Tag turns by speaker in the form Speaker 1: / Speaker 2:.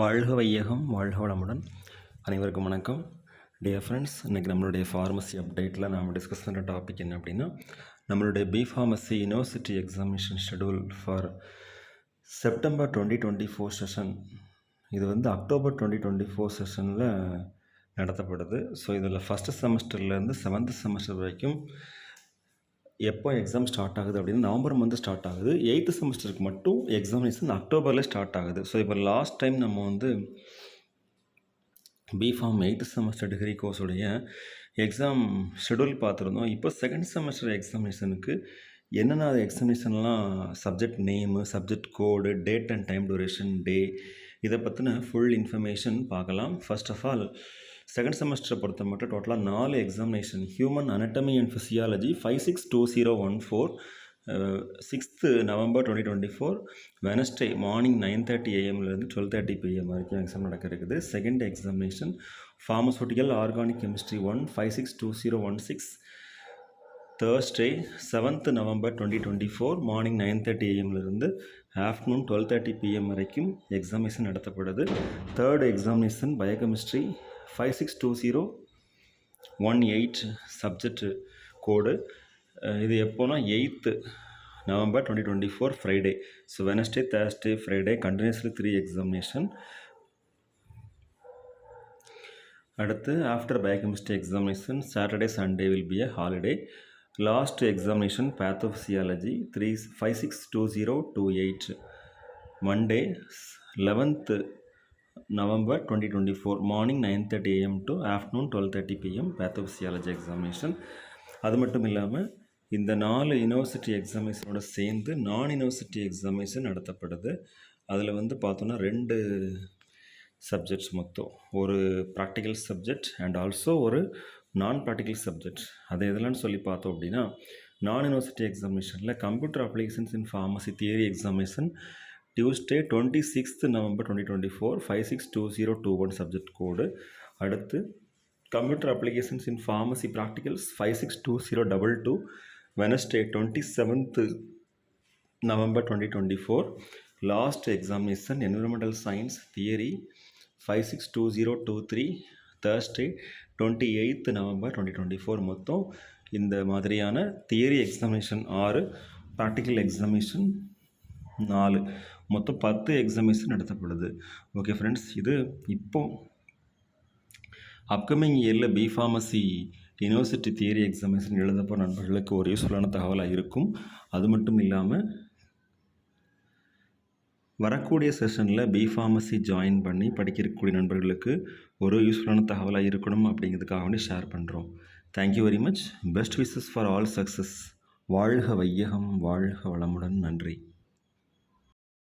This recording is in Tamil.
Speaker 1: வாழ்க வையகம் வாழ்க வளமுடன். அனைவருக்கும் வணக்கம். டியர் ஃப்ரெண்ட்ஸ், இன்றைக்கி நம்மளுடைய ஃபார்மசி அப்டேட்டில் நாம் டிஸ்கஸ் பண்ணுற டாபிக் என்ன அப்படின்னா, நம்மளுடைய B Pharmacy university examination schedule for September 2024 session. இது வந்து அக்டோபர் 2024 செஷனில் நடத்தப்படுது. ஸோ இதில் ஃபஸ்ட்டு செமஸ்டர்லேருந்து 7th செமஸ்டர் வரைக்கும் எப்போ எக்ஸாம் ஸ்டார்ட் ஆகுது அப்படின்னா நவம்பர் மந்த் ஸ்டார்ட் ஆகுது. 8th செமஸ்டருக்கு மட்டும் எக்ஸாமினேஷன் அக்டோபரில் ஸ்டார்ட் ஆகுது. ஸோ இப்போ லாஸ்ட் டைம் நம்ம வந்து பிஃபார்ம் 8th செமஸ்டர் டிகிரி கோர்ஸுடைய எக்ஸாம் ஷெடியூல் பார்த்துருந்தோம். இப்போ செகண்ட் செமஸ்டர் எக்ஸாமினேஷனுக்கு என்னென்ன எக்ஸாமினேஷன்லாம் subject name, subject code, date and time duration, day, இதை பற்றின ஃபுல் இன்ஃபர்மேஷன் பார்க்கலாம். ஃபர்ஸ்ட் ஆஃப் ஆல் செகண்ட் செமஸ்டரை பொறுத்த மட்டும் டோட்டலாக 4 examination. Human anatomy and physiology 562014, 6th November 2024 Wednesday morning 9:30 AM-லேருந்து 12:30 PM வரைக்கும் எக்ஸாம் நடக்க இருக்குது. Second examination pharmaceutical organic chemistry 1 562016, Thursday 7th November 2024 morning 9:30 AM-லேருந்து ஆஃப்டர்நூன் 12:30 PM வரைக்கும் எக்ஸாமினேஷன் நடத்தப்படுது. Third examination biochemistry 562018, subject code. இது எப்போனா 8th November 2024 Friday. So Wednesday, Thursday, Friday continuously 3 examination. அடுத்து after biochemistry examination Saturday, Sunday will be a holiday. Last examination pathophysiology 562028, Monday 11th November 2024 morning 9:30 AM to afternoon 12:30 PM pathophysiology examination. அது மட்டும் இல்லாமல் இந்த 4 யூனிவர்சிட்டி எக்ஸாமினேஷனோட சேர்ந்து நான் யூனிவர்சிட்டி எக்ஸாமினேஷன் நடத்தப்படுது. அதில் வந்து பார்த்தோன்னா 2 சப்ஜெக்ட்ஸ் மொத்தம், ஒரு ப்ராக்டிக்கல் சப்ஜெக்ட் அண்ட் ஆல்சோ ஒரு நான் ப்ராக்டிக்கல் சப்ஜெக்ட். அது எதெல்லாம் சொல்லி பார்த்தோம் அப்படின்னா, நான் யூனிவர்சிட்டி எக்ஸாமினேஷனில் computer applications in pharmacy theory examination Tuesday 26th November 2024 562021 subject code. அடுத்து computer applications in pharmacy practicals 562022 Wednesday 27th November 2024. Last examination environmental science theory 562023 Thursday 28th November 2024. மொத்தம் இந்த மாதிரியான தியரி எக்ஸாமினேஷன் 6, ப்ராக்டிக்கல் எக்ஸாமினேஷன் 4, மொத்தம் 10 எக்ஸாமினேஷன் நடத்தப்படுது. ஓகே ஃப்ரெண்ட்ஸ், இது இப்போ அப்கமிங் இயரில் பிஃபார்மசி யூனிவர்சிட்டி தியரி எக்ஸாமினேஷன் எழுதப்போ நண்பர்களுக்கு ஒரு யூஸ்ஃபுல்லான தகவலாக இருக்கும். அது மட்டும் இல்லாமல் வரக்கூடிய செஷனில் பிஃபார்மசி ஜாயின் பண்ணி படிக்கக்கூடிய நண்பர்களுக்கு ஒரு யூஸ்ஃபுல்லான தகவலாக இருக்கணும் அப்படிங்கிறதுக்காக வேண்டி ஷேர் பண்ணுறோம். Thank you very much. Best wishes for all success. வாழ்க வையகம் வாழ்க வளமுடன். நன்றி.